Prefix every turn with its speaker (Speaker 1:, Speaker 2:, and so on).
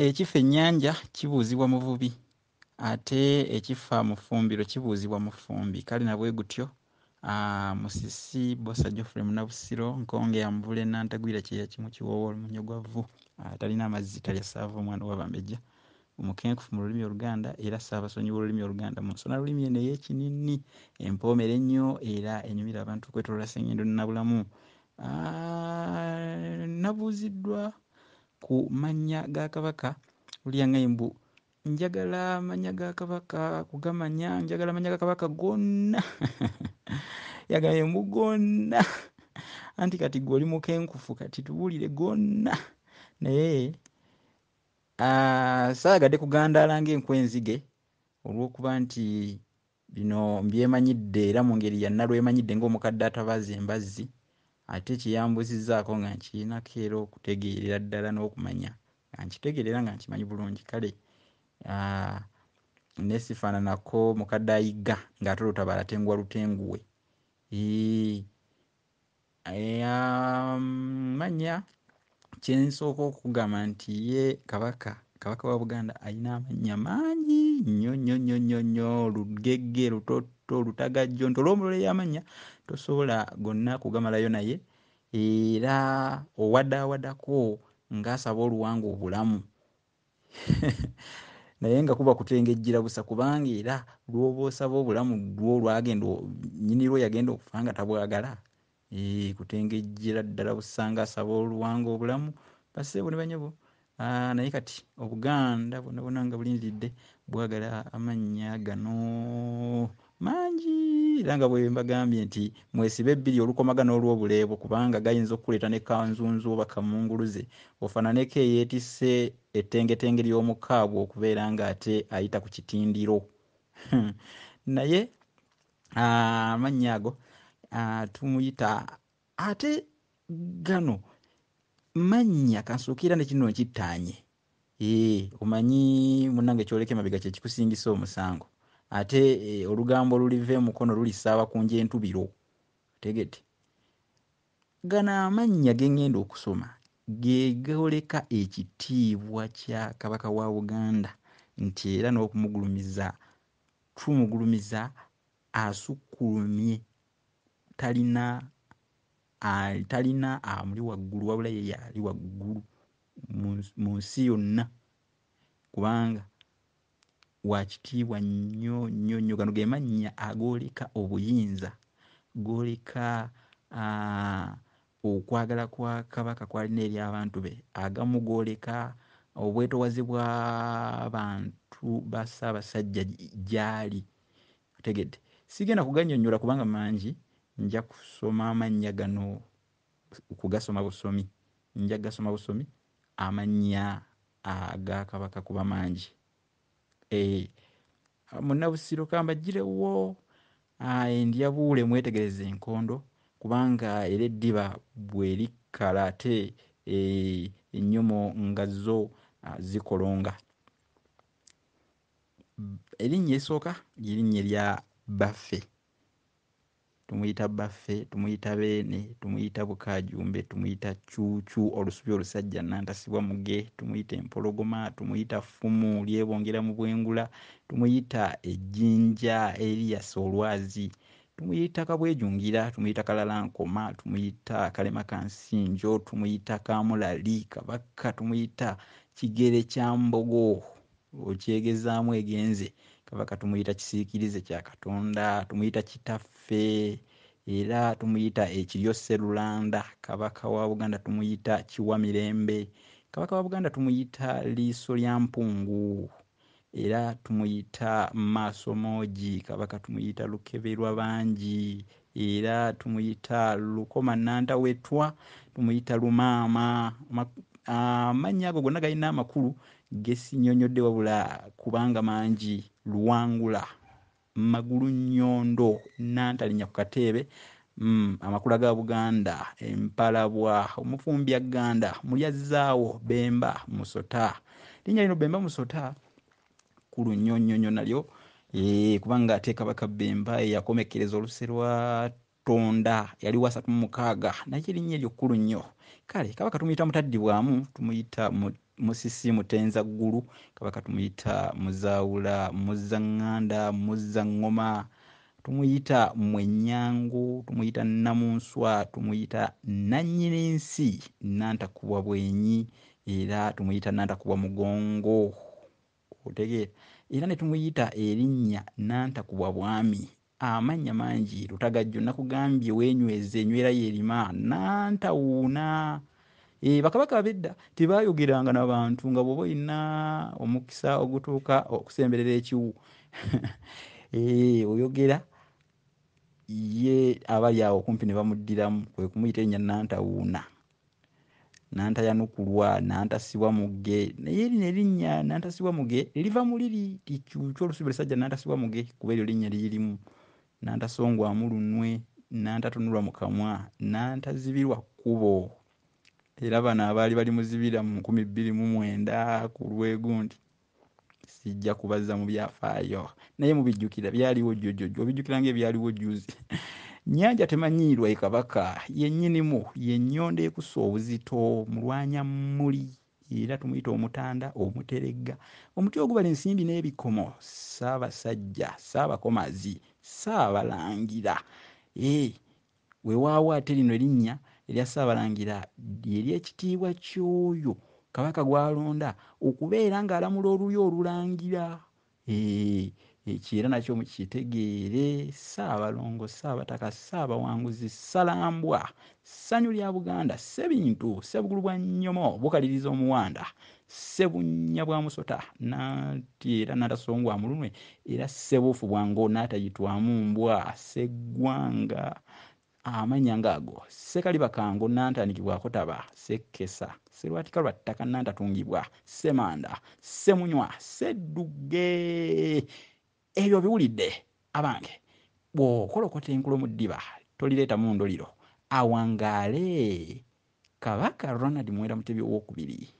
Speaker 1: Ekifa ennyanja kibuuzibwa muvubi ate ekifa mu ffumbiro kibuuzibwa mu ffumbi. Kale na bwe gutyo Musisi Bbosa Geoffrey Munabusiro Nkonge Yamvule Nantagwira Kyeya Kimu Kiwoowa Munyogwavu talina amazzi talya ssaava omwana wa Bambejja omukenkufu mu lulimi Oluganda era Ssaabasonyi w'olulimi Oluganda mu nsona lulimi eno ey'Ekinini empoomere ennyo era enyumira abantu okwetooloola Ssengendo Nnabulamu. Nabuuziddwa ku mannya ga Kabaka Lulyaŋŋamya mbu njagala amannya ga Kabaka kugamanya njagala amannya ga Kabaka gonna yagambye mbu gonna anti kati gwe oli mukenkufu kati tubuulire gonna naye saayagadde kugandaala ng'enkwenzige olw'okuba nti bino mbyemanyidde era mu ngeri yanna lwemanyidde ng'omukadde atabaaza embazzi ate kyeyambuzizzaako nga nkirinako era okutegeerera ddala n'okumanya nga nkitegeerera nga nkimanyi bulungi. Kale nesifaananako mukadde ayigga ng'ate olutabaala tenguwa lutenguwe. Mannya kyensooka okugamba nti ye kabaka wa Buganda alina amannya mangi nnyo nnyo nnyo nnyo nnyo lugegge lutoto lutagajjonto olw'omulole y'amannya tosobola gonna kugamalayo naye era owadaawadako ng'asaba oluwanga obulamu naye nga kuba kutengejjera busa kubanga era lw'oba osaba obulamu lwo lwagenda nnyini lwo yagenda okufa nga tabwagala kutengejjera ddala busa ng'asaba oluwanga obulamu baseebo ne banyabo. Naye kati Obuganda bwonna bwonna nga bulindiridde bwagala amannya gano mangi era nga bwe mbagambye nti mwesibe ebbiri olukomaga n'olw'obuleebo kubanga gayinza okukuleeta ne kanzunzu oba kamunguluze ofaananeko eyeetisse ettengetenge ly'omukaabwe okubeera ng'ate ayita ku kitindiro naye amannya ago tumuyita ate gano mannya kansookera ne kino nkittaanye omanyi munnange kyoleka emabega kye kikusingisa omusango ate olugambo luliva emukono lulisaaba ku njeentubiro tegete gano amannya ge ngenda okusoma ge gooleka ekitiibwa kya Kabaka wa Buganda nti era n'okumugulumiza tumugulumiza asukkulumye talina amuli waggulu wabula ye yali waggulu mu nsi yonna kubanga wakitiibwa nnyo nnyo nnyo. Gano ge mannya agooleka obuyinza gooleka okwagala kwa Kabaka kw'alina eri abantu be agamu gooleka obwetoowaze bw'abantu ba Ssaabasajja gy'ali otegedde. Sigenda kugannyonnyola kubanga mangi nja kusoma amannya gano kugasoma busomi nja gasoma busomi amannya aga Kabaka kuba mangi. Munnabusiro kambaggirewo endyabuule mwetegereze enkondo kubanga era eddiba bwe likkala ate ennyomo nga zo zikolonga. Erinnya erisooka ly'erinnya erya Baffe. Tumuyita Baffe, tumuyita Beene, tumuyita Bukaajumbe, tumuyita Cuucu olusubi olusajja Nantasibwa muge, tumuyita Empologoma, tumuyita Ffumu lyebongera mu bwengula, tumuyita Ejjinja Erias Olwazi, tumuyita Kabwejungira, tumuyita Kalalankoma, tumuyita Kalema Kansinjo, tumuyita Kaamulali Kabaka, tumuyita Kigere kya Mbogo okyegezaamu egenze Kabaka, tumuyita Kisiikirize kya Katonda, tumuyita Kitaffe era tumuyita Ekiryo Sserulanda. Kabaka wa Buganda tumuyita Kiwamirembe. Kabaka wa Buganda tumuyita Liiso lya Mpungu era tumuyita Maasomoogi. Kabaka tumuyita Lukeberwa Bangi era tumuyita Lukoma Nantawetwa, tumuyita Lumaama. Amannya ago gonna galina amakulu ge sinnyonnyodde wabula kubanga mangi. Luwangula, Magulu Nnyondo, Nantalinnya ku Kateebe, Amakula ga Buganda, Empalabwa, Omufumbyagganda, Mulyazaawo, Bemba, Musota. Linnya lino Bemba Musota kulu nnyo nnyo nnyo nalyo kubanga ate Kabaka Bemba eyakomekkereza oluse lwa Tonda yali wa 36 naye erinnya eryo kkulu nnyo. Kale Kabaka tumuyita Mutaddibwamu, tumuyita Musisi Mutenzaggulu, Kabaka tumuyita Muzaawula, Muzaŋŋanda, Muzaŋŋoma, tumuyita Mwenyango, tumuyita Namunswa, tumuyita Nannyinensi, Nantakubwa Bwenyi, era tumuyita Nantakubwa Mugongo. Otegeera? Era ne tumuyita erinnya Nantakubwa Bwami. Amannya mangi Lutagajjo nakugambye weenyweza enywera yerima Nantawuuna. Bakabaka ab'edda tebaayogeranga n'abantu nga bw'oba olina omukisa ogutuuka okusemberera ekiwu oyogera ye abali awo okumpi ne bamuddiramu, kwe kumuyita erinnya Nantawuuna, Nantayanukulwa, Nantasibwa Muge. Naye lino erinnya Nantasibwa Muge liva mu liri Tikyukyu Olusuubi Olusajja Nantasibwa Muge, kuba eryo linnya liyirimu. Nantasongwamu lunwe, Nantatunulwa mu kamwa, Nantazibirwa kkubo. Era bano abaali bali muzibira mu 2009 ku Lwegundi sijja kubaza mu byafaayo, naye mubijjukira byaliwo jjojjojjo, obijjukira ng'ebyaliwo jjuzi. Nnyanja temanyiirwa ye Kabaka yennyinimu, ye nnyonda ekussa obuzito, mulwanyammuli, era tumuyita Omutanda, Omuteregga, omuti ogubala ensimbi n'ebikomo, Ssaabasajja, Ssaabakomazi, Ssaabalangira. Weewaawo ate lino erinnya erya Ssaabalangira ery'ekitiibwa ky'oyo Kabaka gw'alonda okubeera ng'alamula oluyi olulangira. Ekyo era nakyo mukitegeere. Ssaabalongo, Ssaabataka, Ssaabawanguzi, Ssalambwa, Ssanyu lya Buganda, Ssebintu, Ssebugulu bwa Nnyomo, Bukaliriza Omuwanda, Ssebunnya bwa Musota, era Nantasongwa mu lunwe, era Ssebuufu bwa Ngo n'atayitwamu mbwa, Sseggwanga, amannya ng'ago, Ssekalibakango n'antandikibwako taba, Ssekkesa, Sserwatika lwa ttaka n'antatungibwa, Ssemanda, Ssemunywa, Ssedduge. Ebyo biwulidde abange, bw'okolokota enkulo mu ddiba tolireetamu ndoliro, awangaale Kabaka Ronald Muwera Mutebi owookubiri.